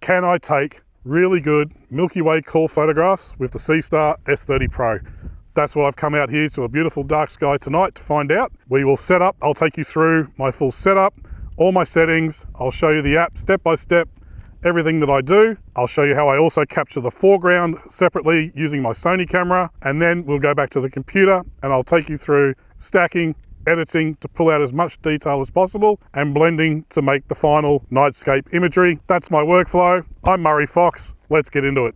can I take really good Milky Way core photographs with the Seestar S30 Pro? That's what I've come out here to a beautiful dark sky tonight to find out. We will set up, I'll take you through my full setup, all my settings, I'll show you the app step by step, everything that I do. I'll show you how I also capture the foreground separately using my Sony camera, and then we'll go back to the computer and I'll take you through stacking, editing to pull out as much detail as possible, and blending to make the final nightscape imagery. That's my workflow. I'm Murray Fox. Let's get into it.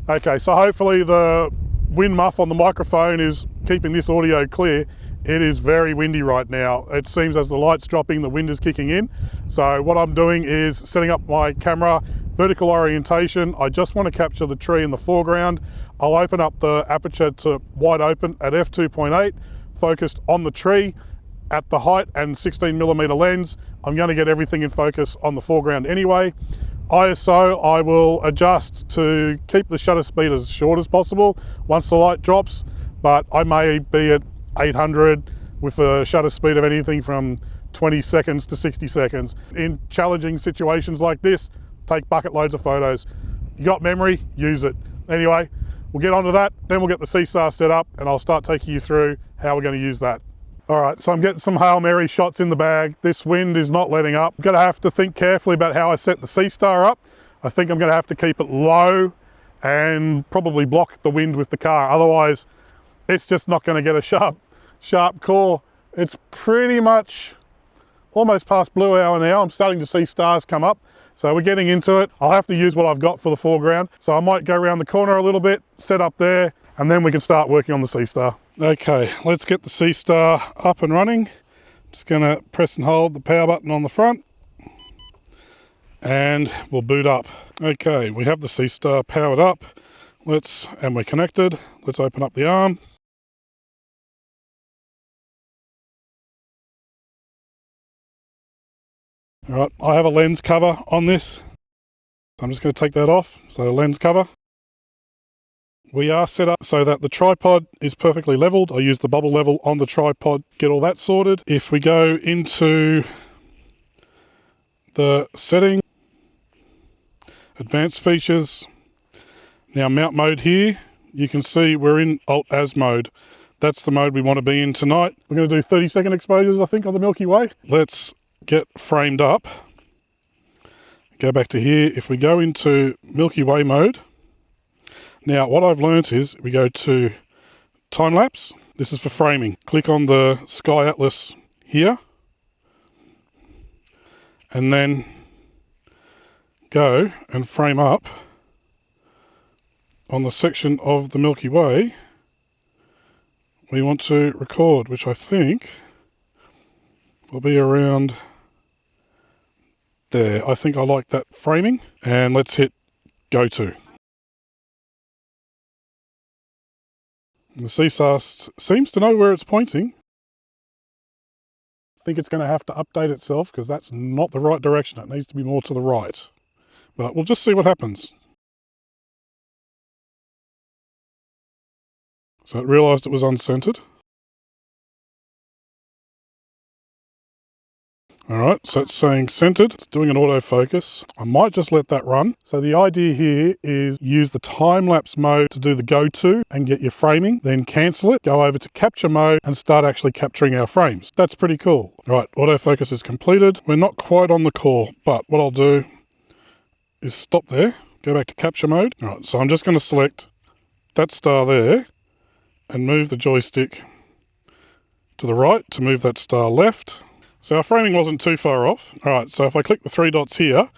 Okay, so hopefully the wind muff on the microphone is keeping this audio clear. It is very windy right now. It seems as the light's dropping, the wind is kicking in. So what I'm doing is setting up my camera, vertical orientation. I just want to capture the tree in the foreground. I'll open up the aperture to wide open at f2.8, focused on the tree at the height and 16mm lens. I'm going to get everything in focus on the foreground anyway. ISO, I will adjust to keep the shutter speed as short as possible once the light drops, but I may be at 800 with a shutter speed of anything from 20 seconds to 60 seconds. In challenging situations like this, take bucket loads of photos. You got memory, use it. Anyway, we'll get onto that, then we'll get the Seestar set up and I'll start taking you through how we're going to use that. All right, so I'm getting some Hail Mary shots in the bag. This wind is not letting up. I'm gonna have to think carefully about how I set the Seestar up. I think I'm gonna have to keep it low and probably block the wind with the car. Otherwise, it's just not gonna get a sharp core. It's pretty much almost past blue hour now. I'm starting to see stars come up. So we're getting into it. I'll have to use what I've got for the foreground. So I might go around the corner a little bit, set up there, and then we can start working on the Seestar. Okay, let's get the Seestar up and running. Just gonna press and hold the power button on the front and we'll boot up. Okay, we have the Seestar powered up. And we're connected. Let's open up the arm. All right, I have a lens cover on this. I'm just gonna take that off. So lens cover. We are set up so that the tripod is perfectly leveled. I use the bubble level on the tripod, get all that sorted. If we go into the setting, advanced features, now mount mode here, you can see we're in Alt-Az mode. That's the mode we want to be in tonight. We're going to do 30-second exposures, I think, on the Milky Way. Let's get framed up. Go back to here. If we go into Milky Way mode, now what I've learnt is we go to time lapse. This is for framing. Click on the Sky Atlas here and then go and frame up on the section of the Milky Way we want to record, which I think will be around there. I think I like that framing, and let's hit go to. The Seestar seems to know where it's pointing. I think it's going to have to update itself because that's not the right direction. It needs to be more to the right. But we'll just see what happens. So it realised it was uncentered. All right, so it's saying centered. It's doing an autofocus. I might just let that run. So the idea here is use the time-lapse mode to do the go-to and get your framing, then cancel it, go over to capture mode and start actually capturing our frames. That's pretty cool. All right, autofocus is completed. We're not quite on the core, but what I'll do is stop there, go back to capture mode. All right, so I'm just going to select that star there and move the joystick to the right to move that star left. So our framing wasn't too far off. All right, so if I click the three dots here,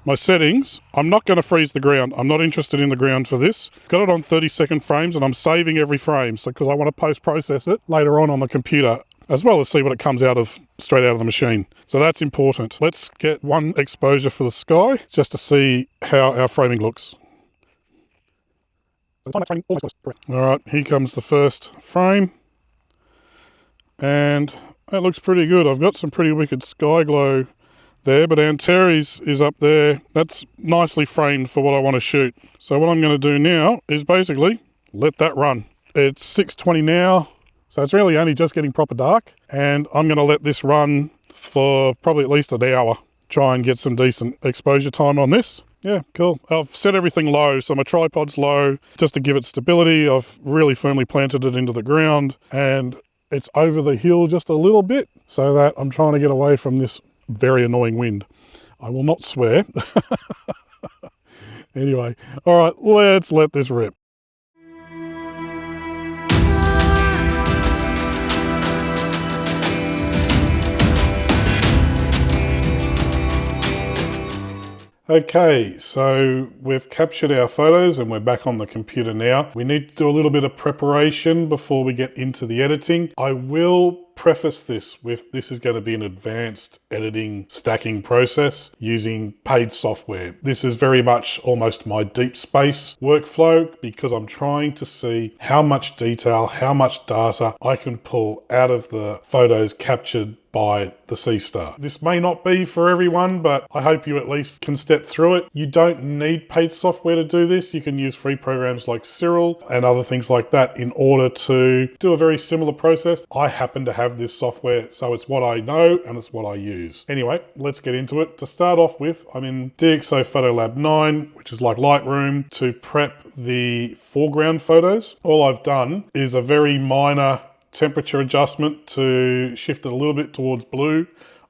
my settings, I'm not going to freeze the ground. I'm not interested in the ground for this. Got it on 30-second frames and I'm saving every frame because I want to post-process it later on the computer, as well as see what it comes out of straight out of the machine. So that's important. Let's get one exposure for the sky just to see how our framing looks. All right, here comes the first frame. And that looks pretty good. I've got some pretty wicked sky glow there, but Antares is up there. That's nicely framed for what I want to shoot. So what I'm going to do now is basically let that run. It's 6:20 now, so it's really only just getting proper dark. And I'm going to let this run for probably at least an hour. Try and get some decent exposure time on this. Yeah, cool. I've set everything low, so my tripod's low just to give it stability. I've really firmly planted it into the ground, and it's over the hill just a little bit so that I'm trying to get away from this very annoying wind. I will not swear. Anyway, all right, let's let this rip. Okay, so we've captured our photos and we're back on the computer now. We need to do a little bit of preparation before we get into the editing. I will preface this with this is going to be an advanced editing stacking process using paid software. This is very much almost my deep space workflow because I'm trying to see how much detail, how much data I can pull out of the photos captured by the Seestar. This may not be for everyone, but I hope you at least can step through it. You don't need paid software to do this. You can use free programs like Cyril and other things like that in order to do a very similar process. I happen to have this software, so it's what I know and it's what I use. Anyway, let's get into it. To start off with, I'm in DxO Photolab 9, which is like Lightroom, to prep the foreground photos. All I've done is a very minor temperature adjustment to shift it a little bit towards blue.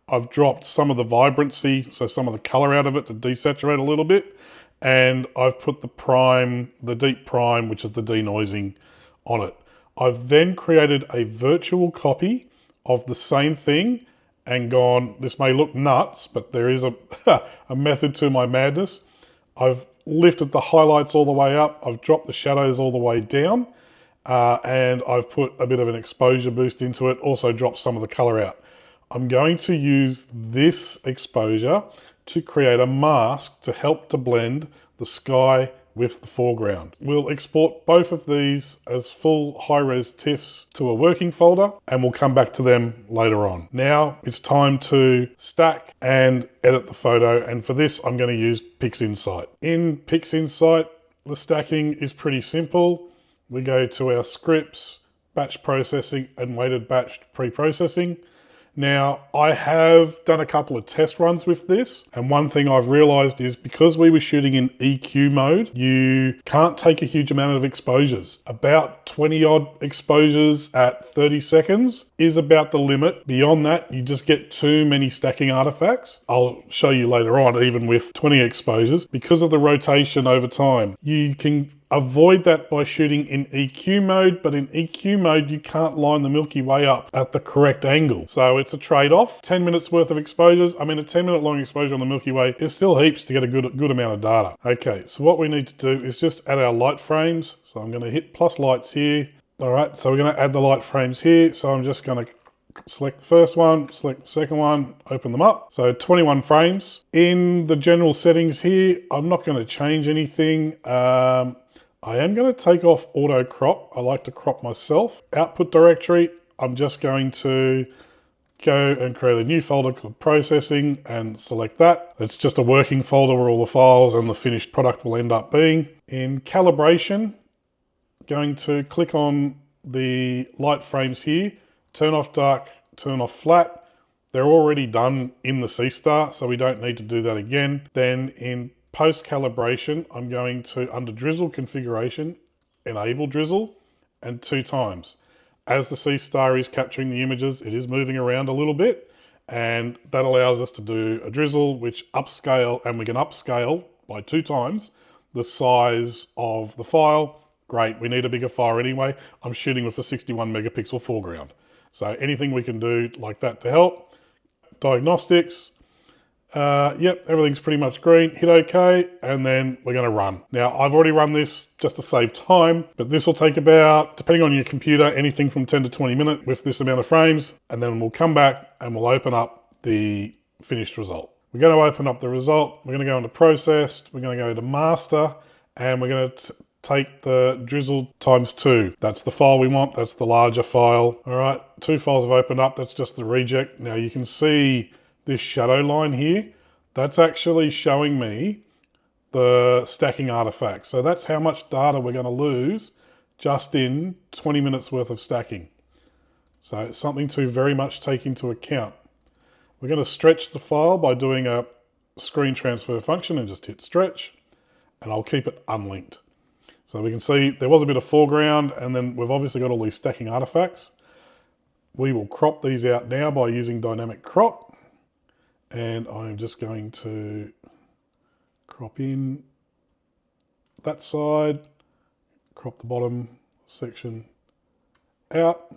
I've dropped some of the vibrancy, so some of the color out of it to desaturate a little bit. And I've put the prime, the deep prime, which is the denoising on it. I've then created a virtual copy of the same thing and gone, this may look nuts, but there is a, a method to my madness. I've lifted the highlights all the way up. I've dropped the shadows all the way down. And I've put a bit of an exposure boost into it, also dropped some of the color out. I'm going to use this exposure to create a mask to help to blend the sky with the foreground. We'll export both of these as full high-res TIFFs to a working folder, and we'll come back to them later on. Now it's time to stack and edit the photo, and for this I'm going to use Pixinsight. In Pixinsight, the stacking is pretty simple. We go to our scripts, batch processing, and weighted batch pre-processing. Now, I have done a couple of test runs with this, and one thing I've realized is because we were shooting in EQ mode, you can't take a huge amount of exposures. About 20 odd exposures at 30 seconds is about the limit. Beyond that, you just get too many stacking artifacts. I'll show you later on, even with 20 exposures, because of the rotation over time. You can avoid that by shooting in EQ mode, but in EQ mode, you can't line the Milky Way up at the correct angle. So it's a trade-off. 10 minutes worth of exposures. I mean, a 10-minute long exposure on the Milky Way is still heaps to get a good amount of data. Okay, so what we need to do is just add our light frames. So I'm going to hit plus lights here. All right, so we're going to add the light frames here. So I'm just going to select the first one, select the second one, open them up. So 21 frames. In the general settings here, I'm not going to change anything. I am going to take off auto crop. I like to crop myself. Output directory, I'm just going to go and create a new folder called processing and select that. It's just a working folder where all the files and the finished product will end up being. In calibration, going to click on the light frames here, turn off dark, turn off flat. They're already done in the Seestar, so we don't need to do that again. Then in post calibration, I'm going to, under drizzle configuration, enable drizzle, and 2 times. As the Seestar is capturing the images, it is moving around a little bit, and that allows us to do a drizzle, which upscale, and we can upscale by 2 times the size of the file. Great, we need a bigger file anyway. I'm shooting with a 61 megapixel foreground. So anything we can do like that to help. Diagnostics. Yep, everything's pretty much green. Hit OK, and then we're going to run. Now, I've already run this just to save time, but this will take about, depending on your computer, anything from 10 to 20 minutes with this amount of frames, and then we'll come back and we'll open up the finished result. We're going to open up the result. We're going to go into processed. We're going to go to master, and we're going to take the drizzle ×2. That's the file we want. That's the larger file. All right, 2 files have opened up. That's just the reject. Now you can see this shadow line here, that's actually showing me the stacking artifacts. So that's how much data we're going to lose just in 20 minutes worth of stacking. So it's something to very much take into account. We're going to stretch the file by doing a screen transfer function and just hit stretch, and I'll keep it unlinked. So we can see there was a bit of foreground, and then we've obviously got all these stacking artifacts. We will crop these out now by using dynamic crop, and I'm just going to crop in that side, crop the bottom section out.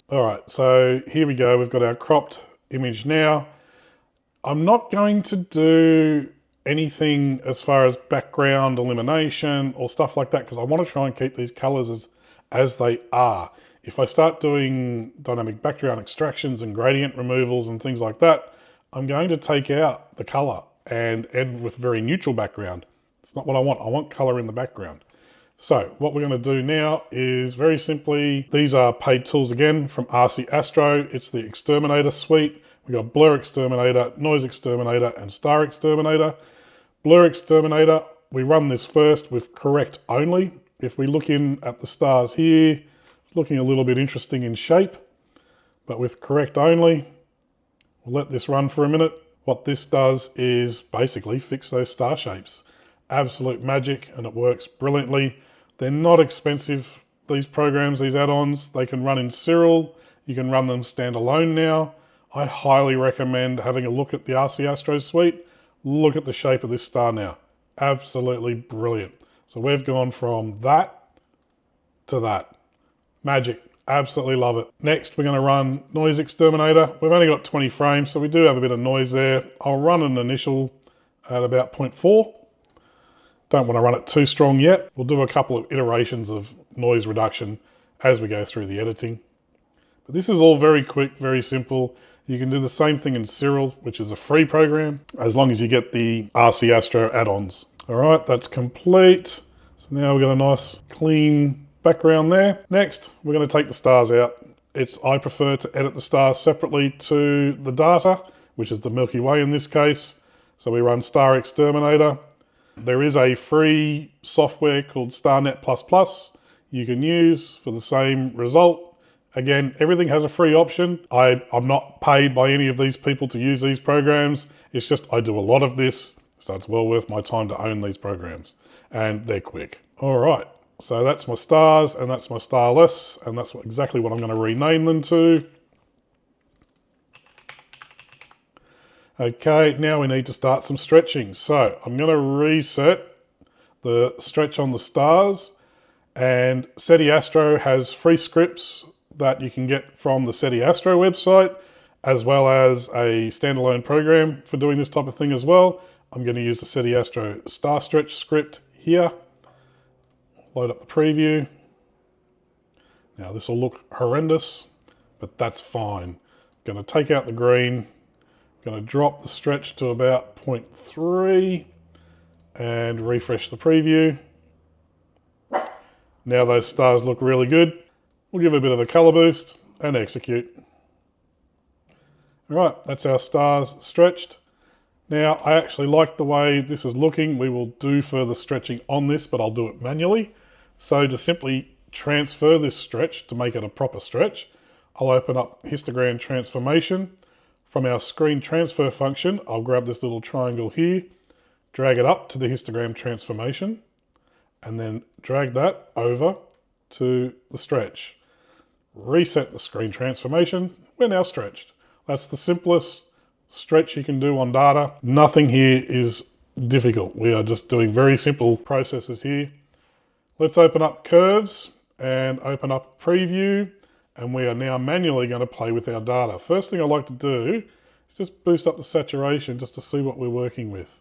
All right, so here we go. We've got our cropped image now. I'm not going to do anything as far as background elimination or stuff like that, because I want to try and keep these colors as they are. If I start doing dynamic background extractions and gradient removals and things like that, I'm going to take out the color and end with very neutral background. It's not what I want. I want color in the background. So what we're going to do now is very simply, these are paid tools again from RC Astro. It's the Exterminator suite. We've got Blur Exterminator, Noise Exterminator, and Star Exterminator. Blur Exterminator, we run this first with correct only. If we look in at the stars here, it's looking a little bit interesting in shape, but with correct only, we'll let this run for a minute. What this does is basically fix those star shapes. Absolute magic, and it works brilliantly. They're not expensive, these programs, these add-ons. They can run in serial. You can run them standalone now. I highly recommend having a look at the RC Astro suite. Look at the shape of this star now. Absolutely brilliant. So we've gone from that to that. Magic. Absolutely love it. Next, we're going to run Noise Exterminator. We've only got 20 frames, so we do have a bit of noise there. I'll run an initial at about 0.4. Don't want to run it too strong yet. We'll do a couple of iterations of noise reduction as we go through the editing. But this is all very quick, very simple. You can do the same thing in Serial, which is a free program, as long as you get the RC Astro add-ons. All right, that's complete. So now we've got a nice clean background there. Next, we're going to take the stars out. I prefer to edit the stars separately to the data, which is the Milky Way in this case. So we run Star Exterminator. There is a free software called StarNet++ you can use for the same result. Again, everything has a free option. I'm not paid by any of these people to use these programs. It's just I do a lot of this, so it's well worth my time to own these programs. And they're quick. All right, so that's my stars and that's my starless, and that's exactly what I'm going to rename them to. Okay, now we need to start some stretching. So I'm going to reset the stretch on the stars, and SETI Astro has free scripts that you can get from the SETI Astro website, as well as a standalone program for doing this type of thing as well. I'm going to use the SETI Astro Star Stretch script here. Load up the preview. Now this will look horrendous, but that's fine. I'm going to take out the green. Going to drop the stretch to about 0.3 and refresh the preview. Now those stars look really good. We'll give it a bit of a color boost and execute. All right, that's our stars stretched. Now I actually like the way this is looking. We will do further stretching on this, but I'll do it manually. So to simply transfer this stretch to make it a proper stretch, I'll open up histogram transformation. From our screen transfer function, I'll grab this little triangle here, drag it up to the histogram transformation, and then drag that over to the stretch. Reset the screen transformation. We're now stretched. That's the simplest stretch you can do on data. Nothing here is difficult. We are just doing very simple processes here. Let's open up curves and open up preview. And we are now manually going to play with our data. First thing I like to do is just boost up the saturation just to see what we're working with.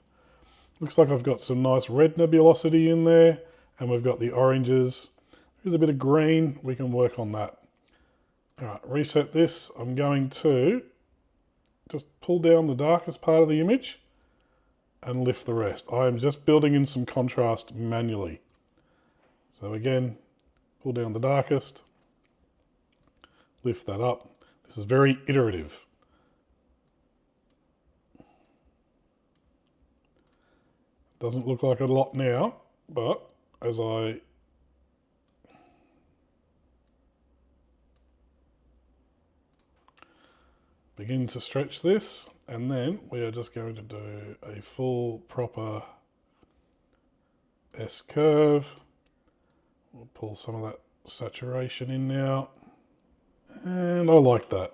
Looks like I've got some nice red nebulosity in there, and we've got the oranges. There's a bit of green. We can work on that. All right, reset this. I'm going to just pull down the darkest part of the image and lift the rest. I am just building in some contrast manually. So again, pull down the darkest. Lift that up. This is very iterative. Doesn't look like a lot now, but as I begin to stretch this, And then we are just going to do a full proper S curve. We'll pull some of that saturation in now. And I like that.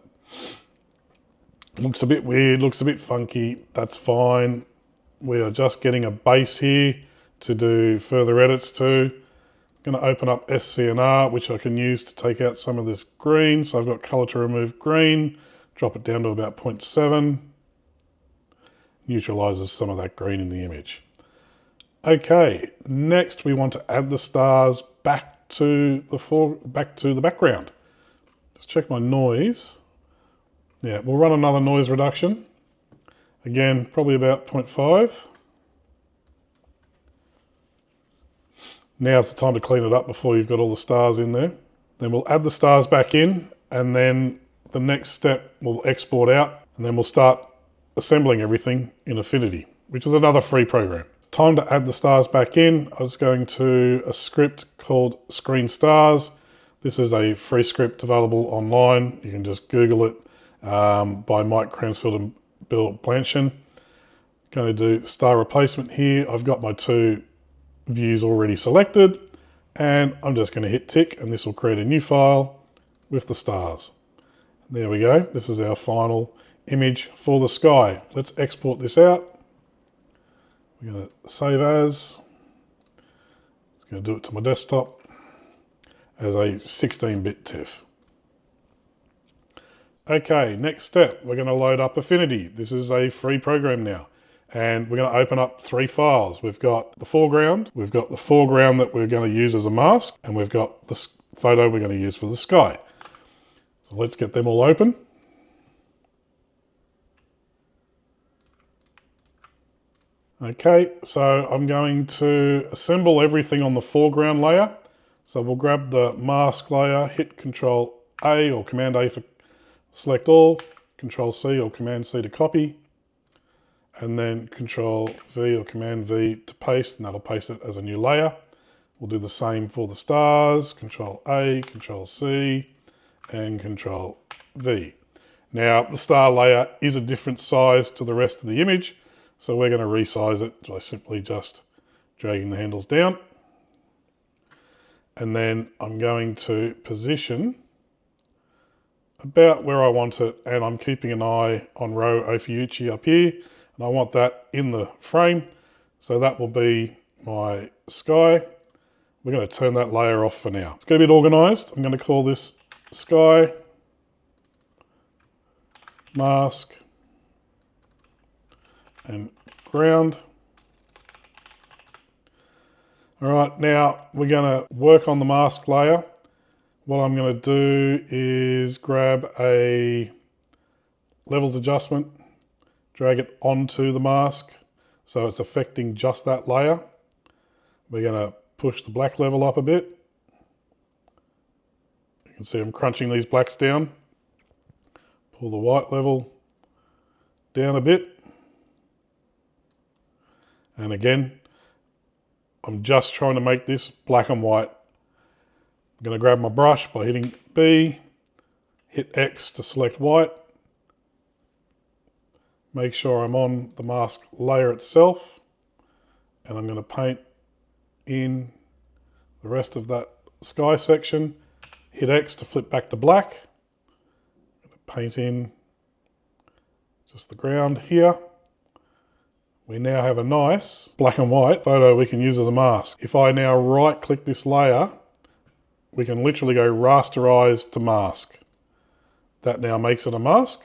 Looks a bit weird, looks a bit funky. That's fine. We are just getting a base here to do further edits to. I'm going to open up SCNR, which I can use to take out some of this green. So I've got color to remove green, drop it down to about 0.7. Neutralizes some of that green in the image. Okay, next we want to add the stars back to the background. Let's check my noise. Yeah, we'll run another noise reduction. Again, probably about 0.5. Now's the time to clean it up before you've got all the stars in there. Then we'll add the stars back in, and then the next step we'll export out, and then we'll start assembling everything in Affinity, which is another free program. Time to add the stars back in. I was going to a script called Screen Stars. This is a free script available online. You can just Google it by Mike Cransfield and Bill Blanchard. Going to do star replacement here. I've got my two views already selected, and I'm just going to hit tick, and this will create a new file with the stars. There we go. This is our final image for the sky. Let's export this out. We're going to save as. I'm going to do it to my desktop as a 16-bit TIFF. Okay, next step, we're going to load up Affinity. This is a free program now. And we're going to open up 3 files. We've got the foreground, we've got the foreground that we're going to use as a mask, and we've got the photo we're going to use for the sky. So let's get them all open. Okay, so I'm going to assemble everything on the foreground layer. So we'll grab the mask layer, hit Control A or Command A for select all, Control C or Command C to copy, and then Control V or Command V to paste, and that'll paste it as a new layer. We'll do the same for the stars, Control A, Control C, and Control V. Now, the star layer is a different size to the rest of the image, so we're going to resize it by simply just dragging the handles down. And then I'm going to position about where I want it, and I'm keeping an eye on row Ophiuchi up here, and I want that in the frame, so that will be my sky. We're going to turn that layer off for now. Let's get a bit organized. I'm going to call this sky, mask, and ground. All right, now we're going to work on the mask layer. What I'm going to do is grab a levels adjustment, drag it onto the mask so it's affecting just that layer. We're going to push the black level up a bit. You can see I'm crunching these blacks down. Pull the white level down a bit. And again, I'm just trying to make this black and white. I'm going to grab my brush by hitting B, hit X to select white. Make sure I'm on the mask layer itself, and I'm going to paint in the rest of that sky section. Hit X to flip back to black. I'm going to paint in just the ground here. We now have a nice black and white photo we can use as a mask. If I now right click this layer, we can literally go rasterize to mask. That now makes it a mask.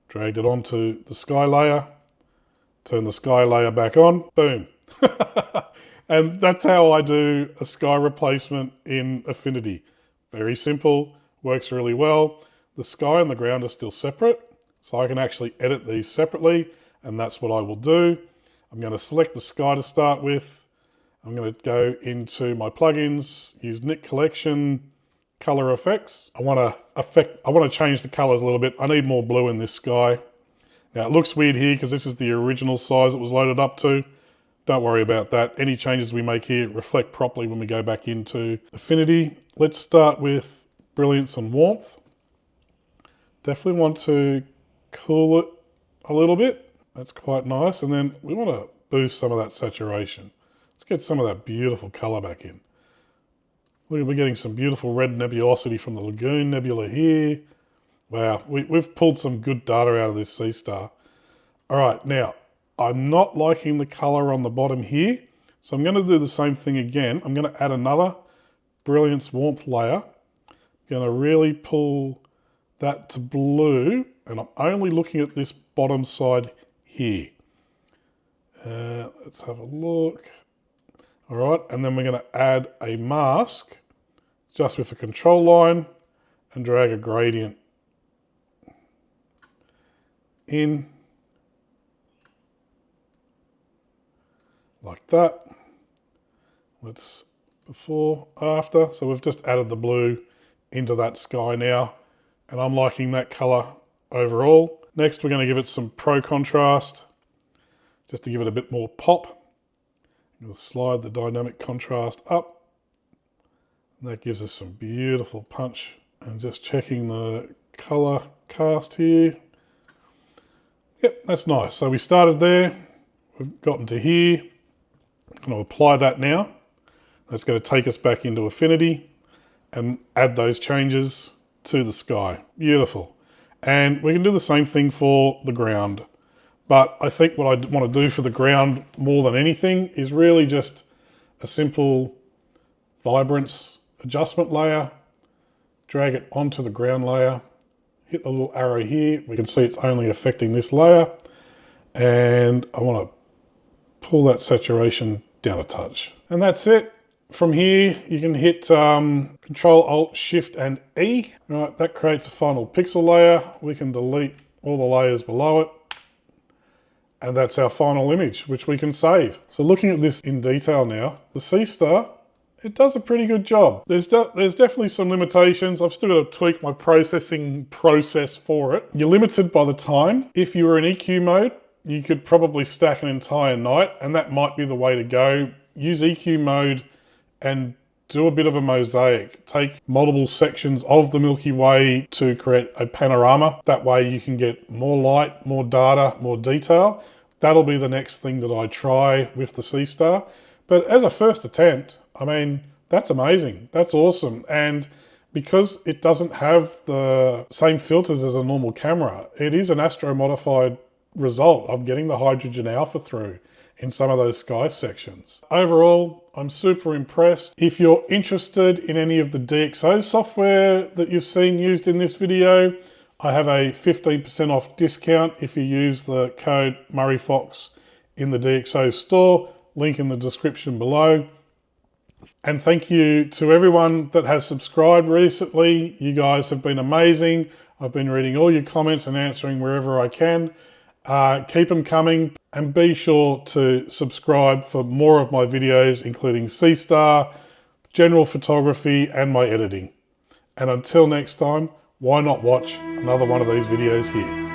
Dragged it onto the sky layer, turn the sky layer back on, boom. And that's how I do a sky replacement in Affinity. Very simple, works really well. The sky and the ground are still separate, so I can actually edit these separately, and that's what I will do. I'm going to select the sky to start with. I'm going to go into my plugins, use Nik Collection, color effects. I want to change the colors a little bit. I need more blue in this sky. Now it looks weird here because this is the original size it was loaded up to. Don't worry about that. Any changes we make here reflect properly when we go back into Affinity. Let's start with brilliance and warmth. Definitely want to cool it a little bit. That's quite nice. And then we want to boost some of that saturation. Let's get some of that beautiful color back in. Look, we're getting some beautiful red nebulosity from the Lagoon Nebula here. Wow, we've pulled some good data out of this Seestar. All right, now, I'm not liking the color on the bottom here, so I'm going to do the same thing again. I'm going to add another Brilliance Warmth layer. I'm going to really pull that to blue, and I'm only looking at this bottom side here. Let's have a look. All right, and then we're going to add a mask just with a control line and drag a gradient in like that. Let's before, after. So we've just added the blue into that sky now, and I'm liking that color overall. Next, we're going to give it some Pro Contrast just to give it a bit more pop. We'll slide the dynamic contrast up. And that gives us some beautiful punch. And just checking the color cast here. Yep, that's nice. So we started there. We've gotten to here. I'm going to apply that now. That's going to take us back into Affinity and add those changes to the sky. Beautiful. And we can do the same thing for the ground. But I think what I want to do for the ground more than anything is really just a simple vibrance adjustment layer, drag it onto the ground layer, hit the little arrow here. We can see it's only affecting this layer. And I want to pull that saturation down a touch. And that's it. From here, you can hit Control, Alt, Shift, and E. All right, that creates a final pixel layer. We can delete all the layers below it. And that's our final image, which we can save. So looking at this in detail now, the Seestar, it does a pretty good job. There's definitely some limitations. I've still got to tweak my processing process for it. You're limited by the time. If you were in EQ mode, you could probably stack an entire night, and that might be the way to go. Use EQ mode and do a bit of a mosaic. Take multiple sections of the Milky Way to create a panorama. That way you can get more light, more data, more detail. That'll be the next thing that I try with the Seestar. But as a first attempt, I mean, that's amazing. That's awesome. And because it doesn't have the same filters as a normal camera, it is an astro-modified result. I'm getting the hydrogen alpha through in some of those sky sections. Overall, I'm super impressed. If you're interested in any of the DxO software that you've seen used in this video, I have a 15% off discount if you use the code MurrayFox in the DxO store, link in the description below. And thank you to everyone that has subscribed recently. You guys have been amazing. I've been reading all your comments and answering wherever I can. Keep them coming, and be sure to subscribe for more of my videos, including Seestar, general photography, and my editing. And until next time, why not watch another one of these videos here?